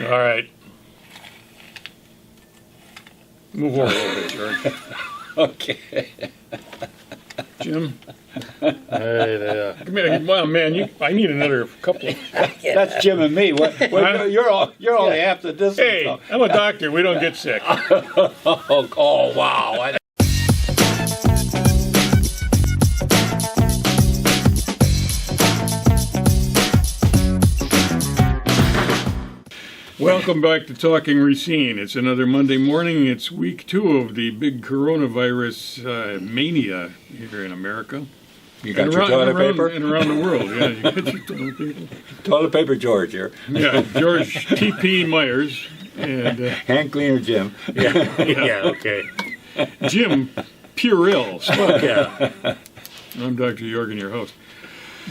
All right. Move over a little bit, George. Okay. Jim? Hey there. Come here. Well, man, I need another couple of... That's Jim and me. You're only half the distance. Hey, I'm a doctor. We don't get sick. Oh, wow. Welcome back to Talking Racine. It's another Monday morning. It's week 2 of the big coronavirus mania here in America. You got your toilet paper? And around the world, yeah. You got your toilet paper. Toilet paper George here. Yeah, George T.P. Myers. And hand cleaner Jim. Yeah, okay. Jim Purell. Yeah. I'm Dr. Youre, your host.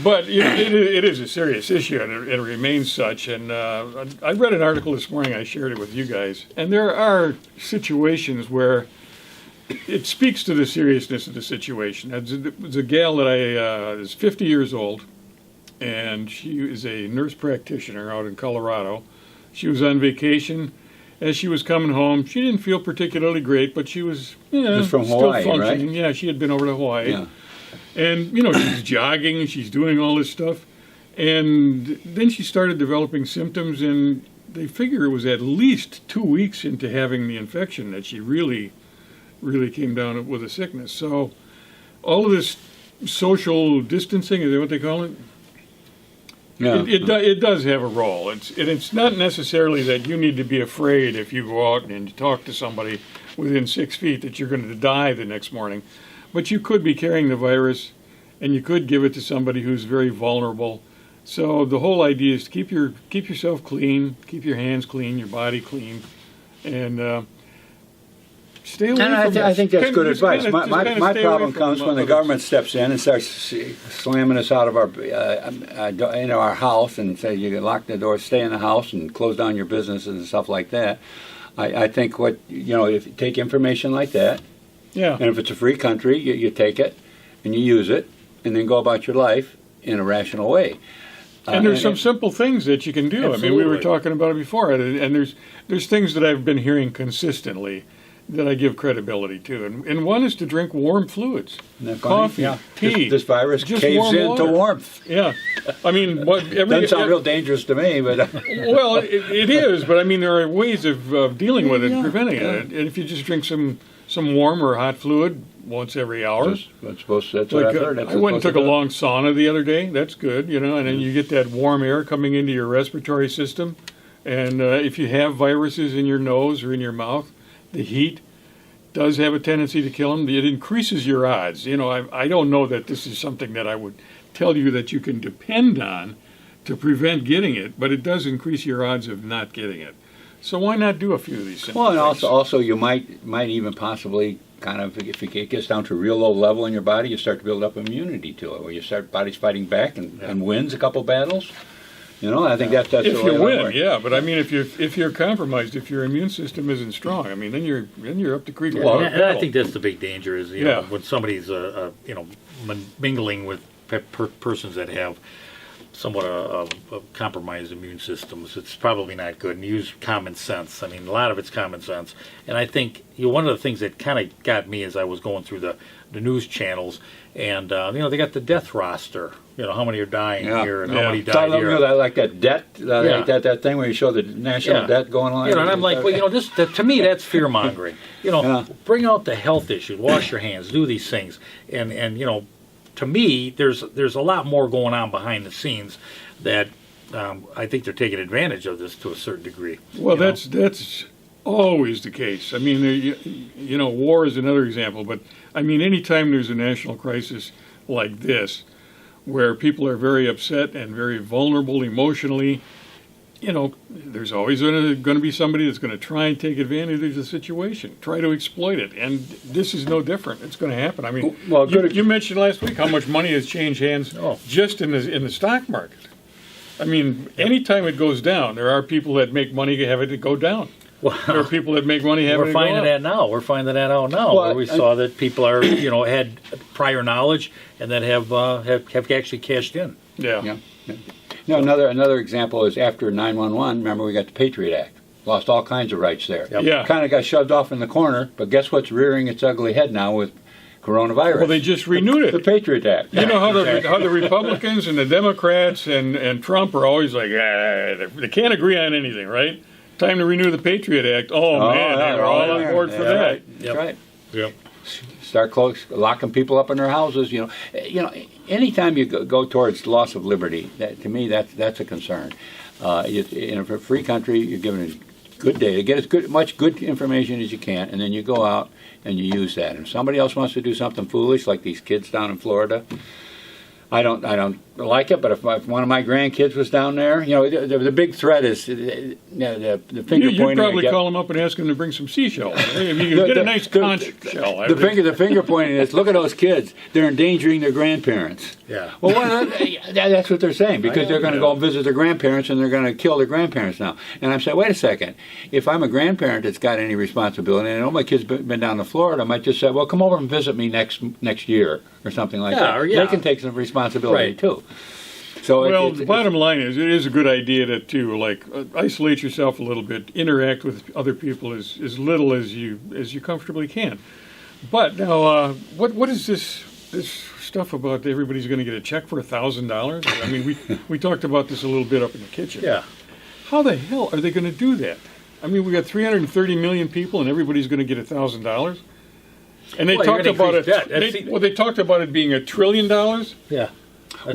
But it is a serious issue, and it remains such. And I read an article this morning. I shared it with you guys. And there are situations where it speaks to the seriousness of the situation. There's a gal that is 50 years old, and she is a nurse practitioner out in Colorado. She was on vacation. As she was coming home, she didn't feel particularly great, but she was from still Hawaii, functioning. right? Yeah, she had been over to Hawaii. Yeah. And, she's jogging, she's doing all this stuff. And then she started developing symptoms, and they figure it was at least 2 weeks into having the infection that she really came down with a sickness. So all of this social distancing, is that what they call it? Yeah. It does have a role. It's not necessarily that you need to be afraid if you go out and talk to somebody within 6 feet that you're going to die the next morning. But you could be carrying the virus, and you could give it to somebody who's very vulnerable. So the whole idea is to keep yourself clean, keep your hands clean, your body clean, and stay away from I think that's good advice. Just My stay problem away comes from when the others. government steps in and starts slamming us out of our house and say you can lock the door, stay in the house, and close down your businesses and stuff like that. I think if you take information like that. Yeah. And if it's a free country, you take it and you use it and then go about your life in a rational way. And there's some simple things that you can do. Absolutely. I mean, we were talking about it before, and there's things that I've been hearing consistently that I give credibility to. And one is to drink warm fluids. Coffee, tea. This virus just caves warm into water. Warmth. Yeah. I mean, Doesn't sound real dangerous to me, but... Well, it is, but I mean, there are ways of dealing with it and preventing yeah. it. And if you just drink some warm or hot fluid once every hour. That's what I've heard. I went and took a long sauna the other day. That's good, and then you get that warm air coming into your respiratory system. And if you have viruses in your nose or in your mouth, the heat does have a tendency to kill them. It increases your odds. I don't know that this is something that I would tell you that you can depend on to prevent getting it, but it does increase your odds of not getting it. So why not do a few of these simple things? Well, and also you might even possibly kind of, if it gets down to a real low level in your body, you start to build up immunity to it, where you start body's fighting back and wins a couple battles. I think that's if the way you win, work. yeah. But I mean, if you're compromised, if your immune system isn't strong, I mean, then you're up the creek. Well, and I think that's the big danger is Yeah. when somebody's mingling with persons that have somewhat of compromised immune systems, it's probably not good. And use common sense. I mean, a lot of it's common sense. And I think one of the things that kind of got me as I was going through the news channels, and they got the death roster. How many are dying here and how many died here. Like that debt, like that thing where you show the national debt going on. And I'm like, to me that's fear mongering. Bring out the health issues, wash your hands, do these things, and to me, there's a lot more going on behind the scenes that I think they're taking advantage of this to a certain degree. Well, that's always the case. I mean, war is another example, but I mean, anytime there's a national crisis like this, where people are very upset and very vulnerable emotionally, there's always going to be somebody that's going to try and take advantage of the situation, try to exploit it, and this is no different. It's going to happen. I mean, you mentioned last week how much money has changed hands just in the stock market. I mean, anytime it goes down, there are people that make money having it go down. Well, there are people that make money having it go up. We're finding that now. We're finding that out now. Where we saw that people are, had prior knowledge and that have actually cashed in. Yeah. You know, another example is after 9/11. Remember, we got the Patriot Act. Lost all kinds of rights there. Yep. Yeah. Kind of got shoved off in the corner. But guess what's rearing its ugly head now with coronavirus? Well, they just renewed The it. Patriot Act. You know how the Republicans and the Democrats and Trump are always like, they can't agree on anything, right? Time to renew the Patriot Act. Oh, man, yeah, they're all on there. board for Yeah, that. right. That's Yep. right. Yep. Start locking people up in their houses. You know, anytime you go towards loss of liberty, to me, that's a concern. In a free country, you're given a good data, get much good information as you can, and then you go out and you use that. And if somebody else wants to do something foolish, like these kids down in Florida, I don't like it. But if one of my grandkids was down there, you know, the big threat is the finger You'd pointing. probably call them up and ask them to bring some seashells. If you could get a nice conch shell. The finger pointing is, look at those kids. They're endangering their grandparents. Yeah. Well, that's what they're saying, because they're going to go visit their grandparents and they're going to kill their grandparents now. And I'm saying, wait a second. If I'm a grandparent that's got any responsibility, and I know my kid's been down to Florida, I might just say, well, come over and visit me next year or something like that. Or, yeah. They can take some responsibility Right. too. So Well, the bottom line is, it is a good idea to isolate yourself a little bit, interact with other people as little as you comfortably can. But now, what is this stuff about everybody's going to get a check for $1,000? I mean, we talked about this a little bit up in the kitchen. Yeah. How the hell are they going to do that? I mean, we got 330 million people, and everybody's going to get $1,000. And they Well, talked you're gonna about it. increase debt. They talked about it being $1 trillion. Yeah.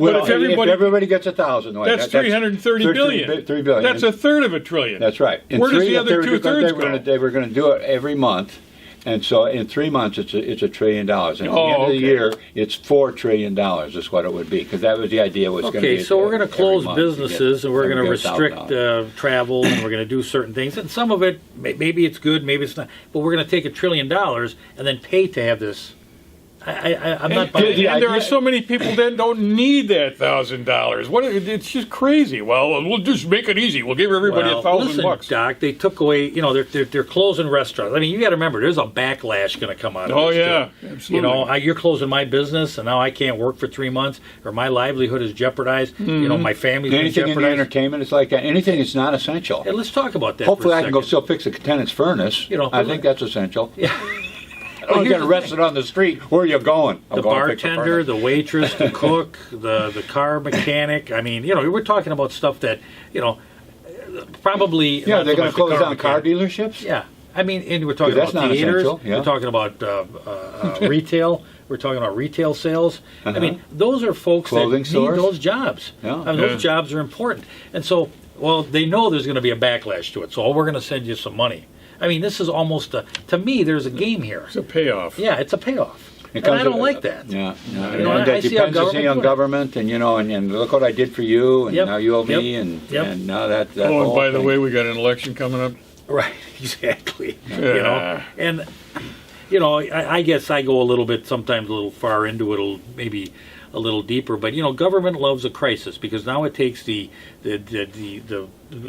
well, if everybody gets 1,000, That's 330 billion. 3 billion. That's a third of $1 trillion. That's right. Where does the other two-thirds go? They were going to do it every month, and so in 3 months it's $1 trillion. And at the end of okay. the year, it's $4 trillion is what it would be, because that was the idea. Was going to be. Okay, so we're going to every close month to businesses, and we're going to get restrict $1,000. travel, and we're going to do certain things. And some of it, maybe it's good, maybe it's not. But we're going to take $1 trillion and then pay to have this. I'm not buying it. And there are so many people that don't need that $1,000. It's just crazy. Well, we'll just make it easy. We'll give everybody listen, $1,000. Doc, they took away. You know, they're closing restaurants. I mean, you got to remember, there's a backlash going to come out of Oh this. yeah, too. absolutely. You know, you're closing my business, and now I can't work for 3 months, or my livelihood is jeopardized. Mm-hmm. You know, my family's been Anything in the jeopardized. entertainment is like that. Anything that's not essential. Yeah, let's talk about that. Hopefully, for a I can go second. still fix a tenant's furnace. You know, I think that's essential. Yeah. I don't get arrested on the street. Where are you going? The bartender, the waitress, the cook, the car mechanic. I mean, you know, we're talking about stuff that, you know, probably. Yeah, not they're so going much to close the down car mechanic. dealerships. Yeah, I mean, and we're talking That's about not theaters. essential, yeah. We're talking about retail. We're talking about retail sales. I mean, those are folks Clothing that stores. need those jobs. Yeah. I mean, Yeah. those jobs are important, and so, well, they know there's going to be a backlash to it. So, we're going to send you some money. I mean, this is almost to me. There's a game here. It's a payoff. Yeah, it's a payoff. It And I comes don't with- like that. Yeah, no, You know, and I that see how dependency government on doing it. government, and you know, and look what I did for you, and Yep, now you owe me, yep, and yep. and now that. Oh, and whole by the thing. way, we got an election coming up. Right, exactly. You know, Yeah. and you know, I guess I go a little bit, sometimes a little far into it, maybe a little deeper. But you know, government loves a crisis, because now it takes the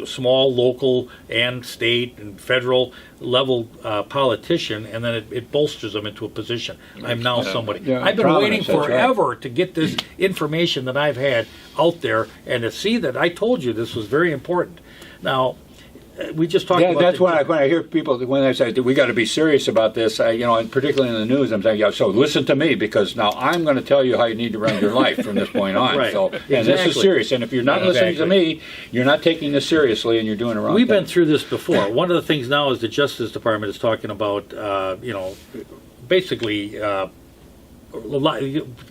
small, local, and state and federal level politician, and then it bolsters them into a position. I'm now somebody. Yeah, I've been waiting prominence, that's right. forever to get this information that I've had out there, and to see that I told you this was very important. Now, we just talked Yeah, about that's the- when I hear people when they say we got to be serious about this. You know, and particularly in the news, I'm saying, yeah. So listen to me, because now I'm going to tell you how you need to run your life from this point on. Right. So, and this is Exactly. serious. And if you're not listening to me, you're not taking this seriously, and you're doing it wrong. We've been through this before. One of the things now is the Justice Department is talking about, you know, basically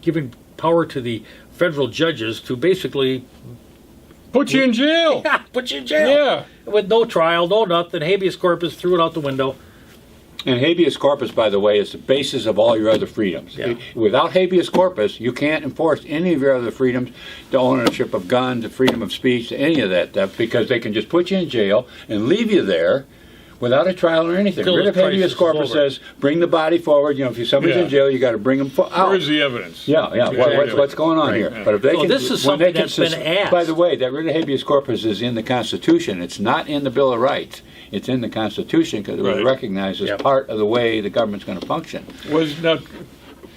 giving power to the federal judges to basically Put you in jail. put you in jail. Yeah. With no trial, no nothing. Habeas corpus, threw it out the window. And habeas corpus, by the way, is the basis of all your other freedoms. Yeah. Without habeas corpus, you can't enforce any of your other freedoms, the ownership of guns, the freedom of speech, any of that stuff, because they can just put you in jail and leave you there without a trial or anything. Until Writ the of habeas crisis is corpus over. says, bring the body forward. You know, if somebody's Yeah. in jail, you got to bring them out. Where's the evidence? Yeah, yeah. Exactly. What's going on Right. here? But if they So can, this is when they something can that's been asked. By the way, that writ of habeas corpus is in the Constitution. It's not in the Bill of Rights. It's in the Constitution because it was Right. recognized as Yep. part of the way the government's going to function. Was not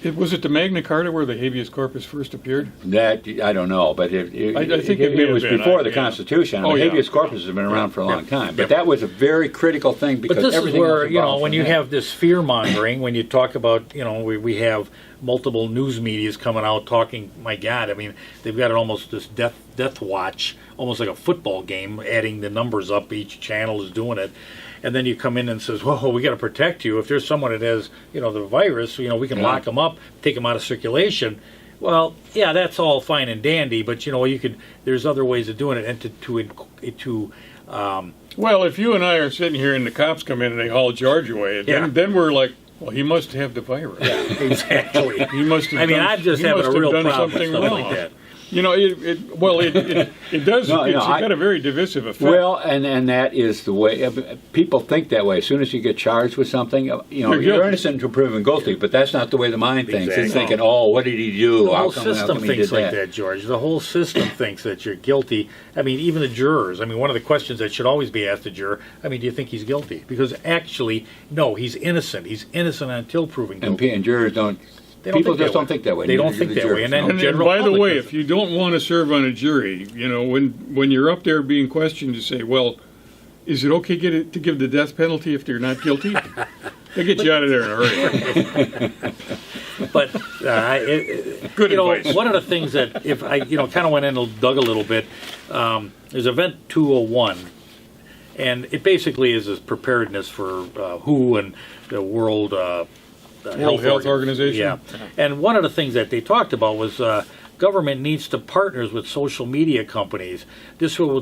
Was it the Magna Carta where the habeas corpus first appeared? That I don't know, but I think it may have was been. before the Yeah. Constitution. Oh, The yeah. habeas corpus has been around for a long time, but Yeah. that was a very critical thing because But this is everything where, else you know, involved when in you that. have this fear mongering, when you talk about, you know, we have multiple news medias coming out talking, my God, I mean, they've got it almost this death watch, almost like a football game, adding the numbers up, each channel is doing it. And then you come in and says, whoa, we got to protect you. If there's someone that has, you know, the virus, you know, we can Yeah. lock them up, take them out of circulation. Well, yeah, that's all fine and dandy, but, you know, you could, there's other ways of doing it. And to Well, if you and I are sitting here and the cops come in and they haul George away, Yeah. then we're like, well, he must have the virus. exactly. He must have I mean, done, I'm just he having must a real have done problem with something stuff wrong. like that. You know, it does. No, It's no, got a very divisive effect. Well, and that is the way people think that way. As soon as you get charged with something, you know, You're you're guilty. innocent until proven guilty. But that's not the way the mind thinks. Exactly. It's thinking, oh, what did he do? The How whole come system he thinks did like that, George. The whole system thinks that you're guilty. I mean, even the jurors. I mean, one of the questions that should always be asked a juror, I mean, do you think he's guilty? Because actually, no, he's innocent. He's innocent until proven guilty. And jurors don't. They don't People think that just don't way. think that way. They don't Neither do think the that way. jurors. And then And general by the public way, doesn't. if you don't want to serve on a jury, you know, when you're up there being questioned, you say, well, is it okay to give the death penalty if they're not guilty? They get you out of there in a hurry. But Good you know, advice. one of the things that if I kind of went in and dug a little bit, there's Event 201, and it basically is a preparedness for WHO and the World Health Organization. Yeah, and one of the things that they talked about was government needs to partners with social media companies. This will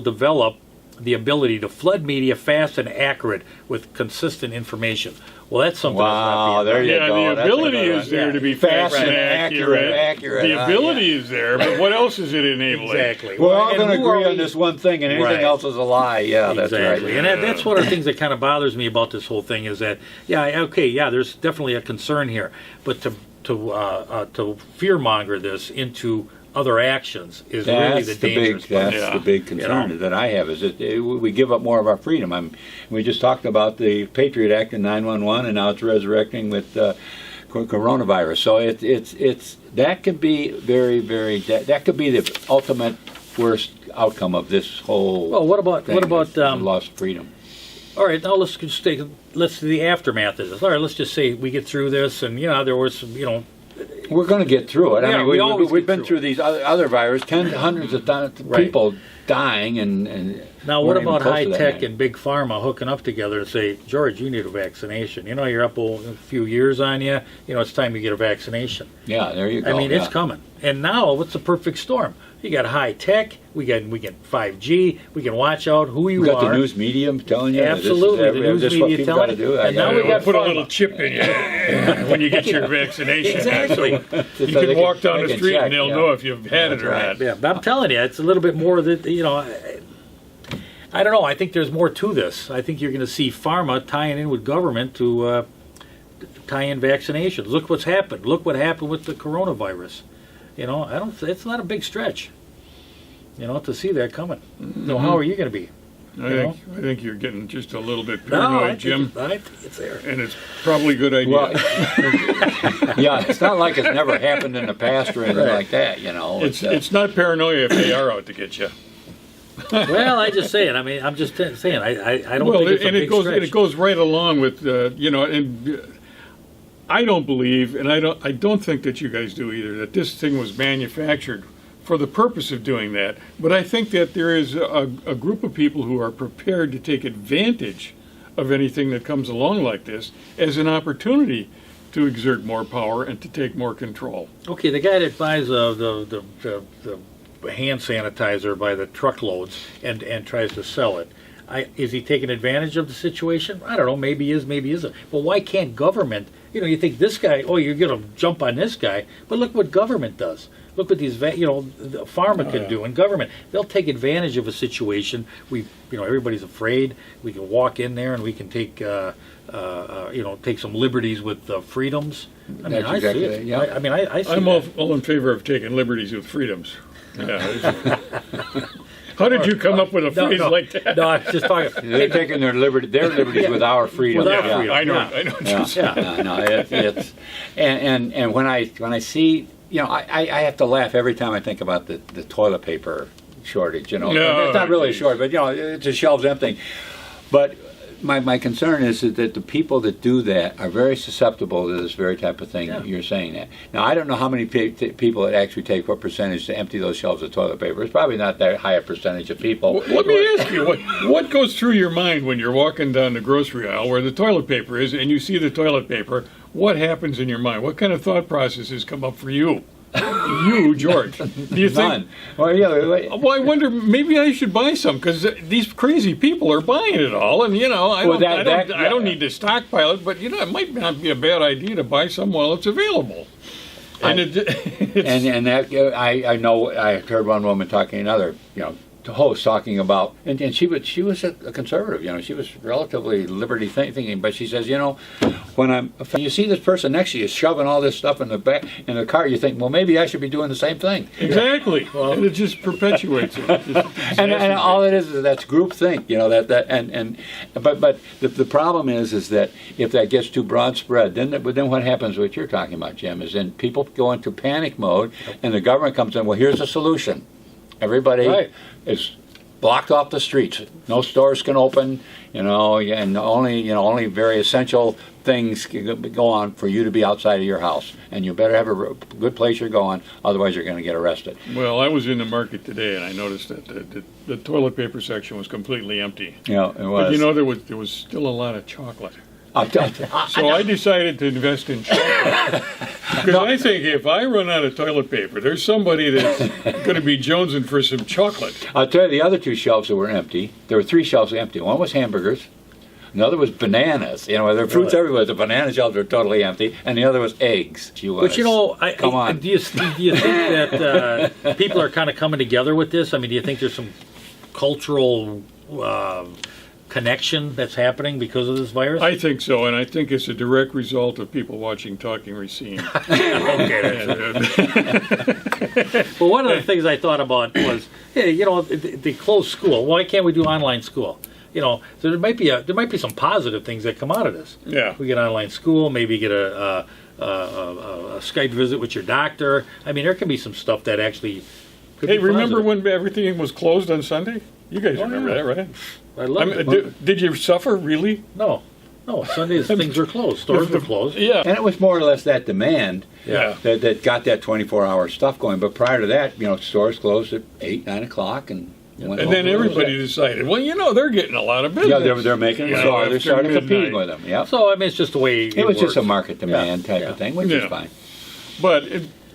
develop the ability to flood media fast and accurate with consistent information. Well, that's something. Wow, that's not being there done. you Yeah, go. the That's ability another is one. there Yeah. to be Fast fast and and accurate. accurate. The ability is there, but what else is it enabling? Exactly. We're all And going to who are agree on we- this one thing, and anything Right. else is a lie. Yeah, that's Exactly. right. And that's one of the things that kind of bothers me about this whole thing is that, there's definitely a concern here, but to fearmonger this into other actions is really the dangerous part. That's Yeah. the big concern You know? that I have is that we give up more of our freedom. We just talked about the Patriot Act in 911, and now it's resurrecting with coronavirus. So it's that could be very, very that could be the ultimate worst outcome of this whole. Well, what about is the loss of freedom? all right, now let's just let's do the aftermath of this. All right, let's just say we get through this, and there was some, We're going to get through it. Yeah, I mean, we always we've get been through through these other viruses, hundreds of Right. people dying, and now we're what not even about close high to that tech yet. and big pharma hooking up together to say, George, you need a vaccination. You're up a few years on you. It's time you get a vaccination. Yeah, there you go. I mean, yeah. it's coming. And now, what's the perfect storm? You got high tech. We get 5G. We can watch out who you We got are. the news media telling you that Absolutely, the news this is what media people telling got to you. do. And now Yeah, we we'll got put a pharma. little chip in you when you get your vaccination. Exactly. So you can walk down the street check, and they'll yeah. know if you've had it or right. not. Yeah, but I'm telling you, it's a little bit more that I don't know. I think there's more to this. I think you're going to see pharma tying in with government to tie in vaccinations. Look what's happened. Look what happened with the coronavirus. I don't. It's not a big stretch. To see that coming. So how are you going to be? I think you're getting just a little bit No, paranoid, Jim, I think it's there. and it's probably a good idea. Well, yeah, it's not like it's never happened in the past or anything Right. like that. It's not paranoia if they are out to get you. Well, I just say it. I mean, I'm just saying. I don't Well, think it's a and big stretch. it goes right along with and I don't believe, and I don't think that you guys do either, that this thing was manufactured for the purpose of doing that. But I think that there is a group of people who are prepared to take advantage of anything that comes along like this as an opportunity to exert more power and to take more control. Okay, the guy that buys the hand sanitizer by the truckloads and tries to sell it, is he taking advantage of the situation? I don't know. Maybe he is, maybe he isn't. But why can't government? You think this guy? Oh, you're going to jump on this guy? But look what government does. Look what these, the pharma could do, and government. They'll take advantage of a situation. Everybody's afraid. We can walk in there and we can take, take some liberties with freedoms. I mean, That's I exactly see it, it. yeah. I mean, I see I'm that. all in favor of taking liberties with freedoms. Yeah, How did you come up with a phrase like that? No, I was just talking. They're taking their liberties with our freedom. With our Yeah. freedom. I know. Yeah. I know. What Yeah. you're saying. No, it's and when I see, I have to laugh every time I think about the toilet paper shortage. No, It's not really a geez. shortage, but it's the shelves emptying. But my concern is that the people that do that are very susceptible to this very type of thing that you're saying that. Now, I don't know how many people it actually take, what percentage to empty those shelves of toilet paper. It's probably not that high a percentage of people. Well, let me ask you, what goes through your mind when you're walking down the grocery aisle where the toilet paper is and you see the toilet paper? What happens in your mind? What kind of thought processes come up for you? You, George. Do you None. think? Well, yeah. Well, I wonder. Maybe I should buy some because these crazy people are buying it all, and I don't need to stockpile it. But it might not be a bad idea to buy some while it's available. And And that I know I heard one woman talking another host talking about and she was a conservative, she was relatively liberty thinking, but she says when you see this person next to you shoving all this stuff in the back in the car, you think, well, maybe I should be doing the same thing. Exactly. Well, and it just perpetuates it. And all it is that's groupthink, but the problem is that if that gets too broad spread, then what happens? What you're talking about, Jim, is then people go into panic mode, and the government comes in. Well, here's a solution. Everybody is blocked off the streets. No stores can open, and only very essential things can go on for you to be outside of your house. And you better have a good place you're going, otherwise you're going to get arrested. Well, I was in the market today, and I noticed that the toilet paper section was completely empty. Yeah, it was. But there was still a lot of chocolate. So So I decided to invest in chocolate. Because I think if I run out of toilet paper, there's somebody that's going to be jonesing for some chocolate. I'll tell you, the other two shelves that were empty, there were 3 shelves empty. One was hamburgers. Another was bananas. There are fruits everywhere. The banana shelves were totally empty. And the other was eggs. But Come on. Do you think that people are kind of coming together with this? I mean, do you think there's some cultural connection that's happening because of this virus? I think so, and I think it's a direct result of people watching Talking Racine. Okay. Well, one of the things I thought about was, hey, they closed school. Why can't we do online school? So there might be some positive things that come out of this. Yeah. We get online school, maybe get a Skype visit with your doctor. I mean, there can be some stuff that actually could Hey, be remember positive. when everything was closed on Sunday? You guys remember yeah. that, right? I love it. Did you suffer, really? No, Sundays things were closed. Stores were closed. Yeah. And it was more or less that demand Yeah. that got that 24-hour stuff going. But prior to that, stores closed at 8, 9 o'clock. And then everybody decided, well, they're getting a lot of business. Yeah, they're making it. So they after started competing midnight. with them. Yep. So, I mean, it's just the way It was just a works. market demand type of thing, which is Yeah. fine. But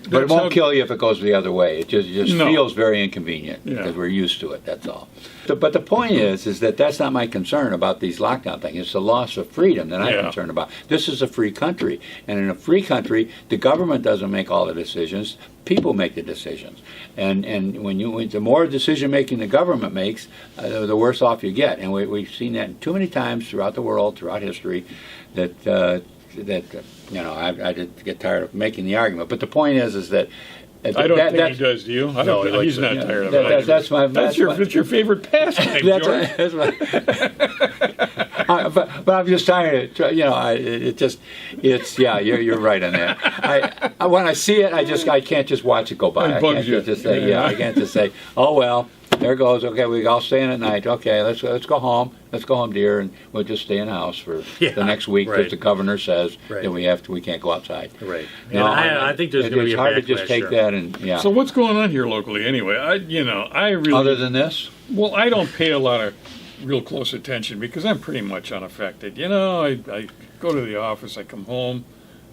But it won't kill you if it goes the other way. It just No. feels very inconvenient Yeah. because we're used to it, that's all. But the point is that that's not my concern about these lockdown things. It's the loss of freedom that I'm Yeah. concerned about. This is a free country. And in a free country, the government doesn't make all the decisions. People make the decisions. And when the more decision-making the government makes, the worse off you get. And we've seen that too many times throughout the world, throughout history, that I did get tired of making the argument. But the point is that I don't think he does, do you? No, he likes he's it. not Yeah. tired of it. That's your favorite pastime, That's George. that's but I'm just trying to, you're right on that. When I see it, I can't just watch it go by. It I bugs can't you. just say, I can't just say, oh well, there goes. Okay, we all stay in at night. Okay, let's go home. Let's go home, dear, and we'll just stay in the house for the next week because right. the governor says Right. that we can't go outside. Right. No, And I think there's going to be a It's hard to backlash just take here. that and So what's going on here locally anyway? I really Other than this, well, I don't pay a lot of real close attention because I'm pretty much unaffected. I go to the office, I come home,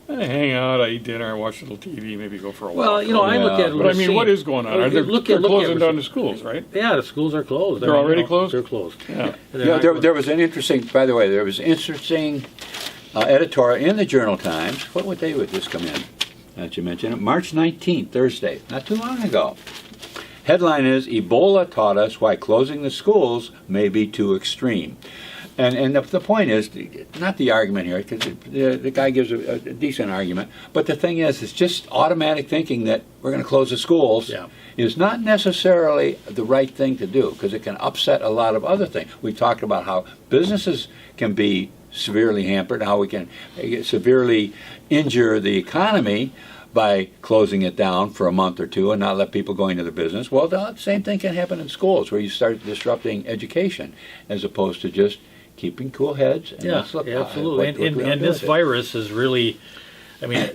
I hang out, I eat dinner, I watch a little TV, maybe go for a walk. Well, I look at But I mean, what is going on? They're closing down the schools, right? Yeah, the schools are closed. They're already closed? They're closed. Yeah. there was an interesting. By the way, there was an interesting editorial in the Journal Times. What day would this come in? That you mentioned it, March 19th, Thursday, not too long ago. Headline is Ebola taught us why closing the schools may be too extreme. And the point is, not the argument here, because the guy gives a decent argument, but the thing is, it's just automatic thinking that we're going to close the schools is not necessarily the right thing to do, because it can upset a lot of other things. We talked about how businesses can be severely hampered, how we can severely injure the economy by closing it down for a month or two and not let people go into the business. Well, the same thing can happen in schools, where you start disrupting education as opposed to just keeping cool heads. And let's look, absolutely. And this virus is really, I mean,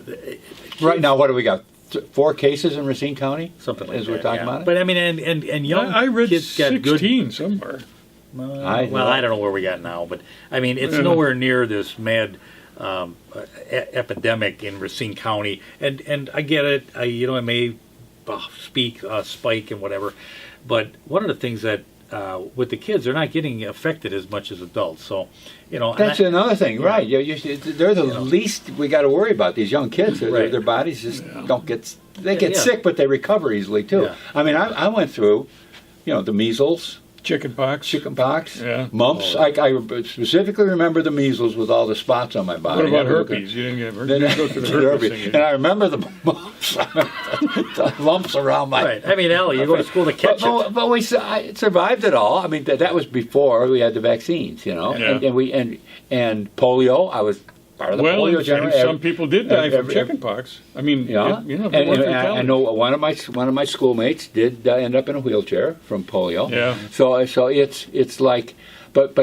right now, what do we got? 4 cases in Racine County, something like as that. we're talking about it. But I mean, and young I read kids got 16 good. somewhere. I don't know where we got now, but I mean, it's nowhere near this mad epidemic in Racine County. And I get it. I may spike and whatever, but one of the things that with the kids, they're not getting affected as much as adults. So, that's another thing, right? They're the least we got to worry about. These young kids, their bodies just don't get. They get sick, but they recover easily too. Yeah. I mean, I went through, the measles. Chicken pox, mumps. I specifically remember the measles with all the spots on my body. What about herpes? You didn't get herpes. You didn't go through the herpes thing. And I remember the mumps, the lumps around my. Right. I mean, Ellie, you go to school to catch it. But I survived it all. I mean, that was before we had the vaccines, and polio. I was part of the polio generation. Some people did die from chicken pox. I mean, I know one of my schoolmates did end up in a wheelchair from polio. Yeah. So it's like, but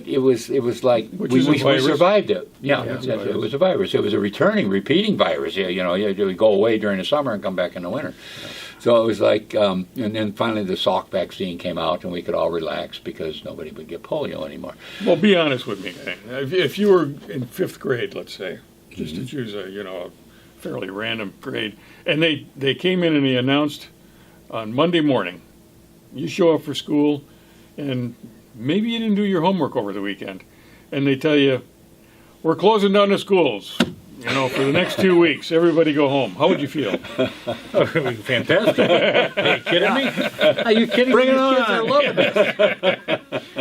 it was like we survived it. Yeah, it was a virus. It was a repeating virus. It would go away during the summer and come back in the winter. Yeah. So it was like, and then finally the Salk vaccine came out, and we could all relax because nobody would get polio anymore. Well, be honest with me. If you were in 5th grade, let's say, just to choose a fairly random grade, and they came in and they announced on Monday morning, you show up for school, and maybe you didn't do your homework over the weekend, and they tell you, we're closing down the schools. For the next 2 weeks, everybody go home. How would you feel? Fantastic. Are you kidding me? Are you kidding me? Bring it These on. kids are loving this.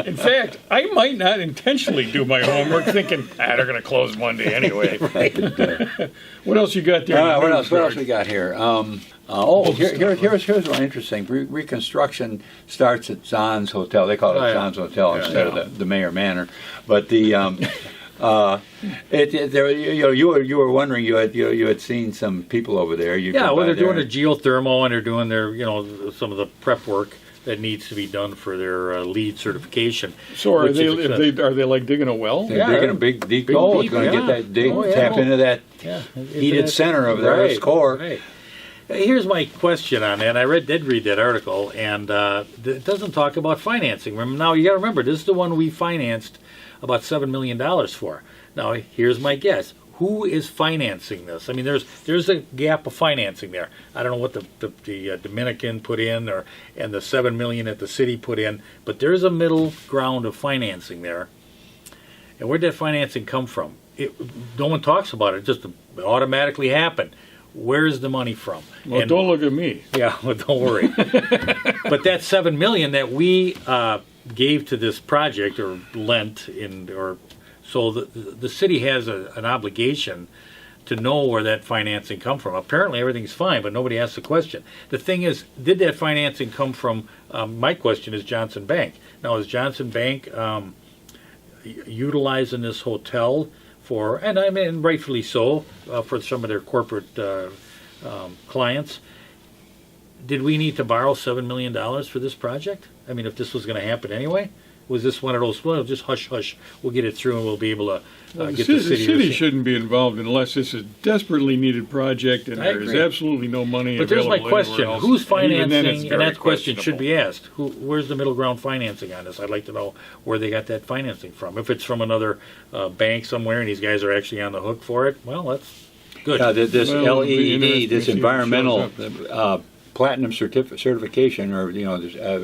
In fact, I might not intentionally do my homework thinking, they're going to close Monday anyway. What else you got there? What else we got here? Here's one interesting. Reconstruction starts at Zahn's Hotel. They call it Zahn's Hotel instead of the Mayor Manor. But the you were wondering, you had seen some people over there. They're doing a geothermal, and they're doing their some of the prep work that needs to be done for their lead certification. So are they like digging a well? They're digging a big deep hole. It's going to get that tap into that heated center of the Earth's core. Right. Here's my question on that. I did read that article, and it doesn't talk about financing. Now, you got to remember, this is the one we financed about $7 million for. Now, here's my guess. Who is financing this? I mean, there's a gap of financing there. I don't know what the Dominican put in and the $7 million that the city put in, but there's a middle ground of financing there. And where'd that financing come from? No one talks about it. It just automatically happened. Where's the money from? Well, don't look at me. Yeah, well, don't worry. But that $7 million that we gave to this project, or lent so the city has an obligation to know where that financing come from. Apparently everything's fine, but nobody asks the question. The thing is, did that financing come from, my question is Johnson Bank. Now, is Johnson Bank utilizing this hotel for, and I mean rightfully so, for some of their corporate clients? Did we need to borrow $7 million for this project? I mean, if this was going to happen anyway? Was this one of those, well, just hush, hush, we'll get it through and we'll be able to get the city. The city shouldn't be involved unless it's a desperately needed project and there's absolutely no money available. But there's my question, who's financing, and that question should be asked. Where's the middle ground financing on this? I'd like to know where they got that financing from. If it's from another bank somewhere and these guys are actually on the hook for it, well, that's good. This LEED, this environmental platinum certification, or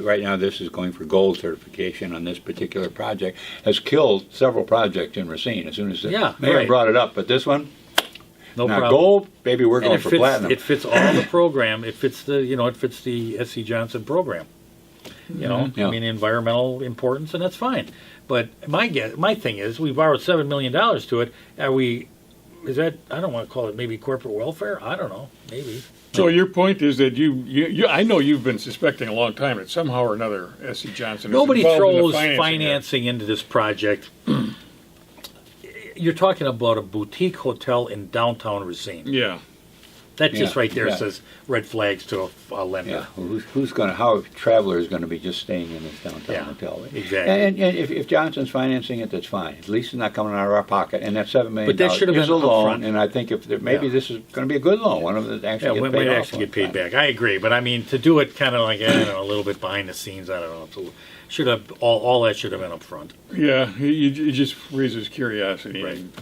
right now this is going for gold certification on this particular project, has killed several projects in Racine. As soon as the mayor brought it up, but this one, no not problem. Gold, baby, we're going for platinum. It fits all the program. It fits the SC Johnson program. You know, Yeah. I mean, environmental importance, and that's fine. But my thing is, we borrowed $7 million to it. Is that, I don't want to call it maybe corporate welfare? I don't know, maybe. So your point is that you I know you've been suspecting a long time that somehow or another S.C. Johnson is Nobody involved in the throws financing into this project. You're talking about a boutique hotel in downtown Racine. Yeah. That just Yeah, right there yeah. says red flags to a lender. Yeah, well, how a traveler is going to be just staying in this downtown Yeah, hotel? exactly. And if Johnson's financing it, that's fine. At least it's not coming out of our pocket. And that $7 million But that should have is been a loan. upfront. And I think maybe Yeah. this is going to be a good loan. One of them that Yeah, actually we get paid might off actually on get paid time. back. I agree, but I mean to do it kind of like I don't know, a little bit behind the scenes. I don't know. Should have all that should have been up front. Yeah, it just raises curiosity. Right. And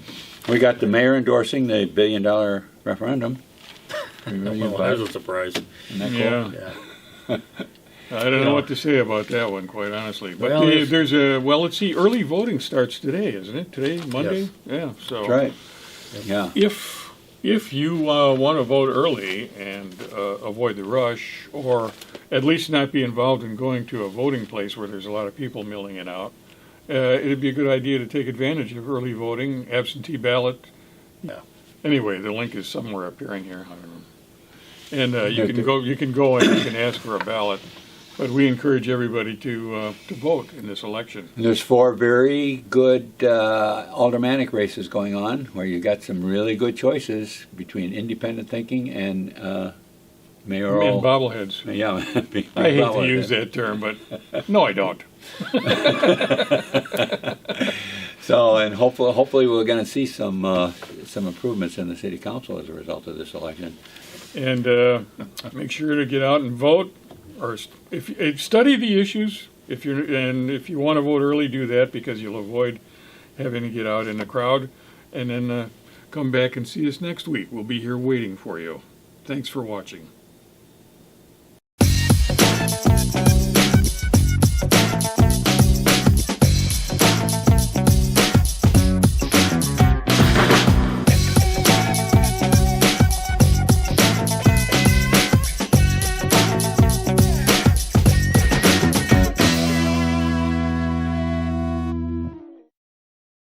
We got the mayor endorsing the $1 billion referendum. Well, that was a surprise. Isn't that cool? Yeah. Yeah. I don't know what to say about that one, quite honestly. But Well, if- there's let's see, early voting starts today, isn't it? Today, Monday? Yes. Yeah, so. That's right. Yeah. If you want to vote early and avoid the rush, or at least not be involved in going to a voting place where there's a lot of people milling it out, it'd be a good idea to take advantage of early voting, absentee ballot. Yeah. Anyway, the link is somewhere appearing here. I don't know. And you can go and you can ask for a ballot. But we encourage everybody to vote in this election. There's 4 very good aldermanic races going on where you got some really good choices between independent thinking and mayoral. And bobbleheads. Yeah, I hate to use that term, but no, I don't. So, and hopefully we're going to see some improvements in the city council as a result of this election. And make sure to get out and vote, or if study the issues. If you want to vote early, do that because you'll avoid having to get out in the crowd. And then come back and see us next week. We'll be here waiting for you. Thanks for watching.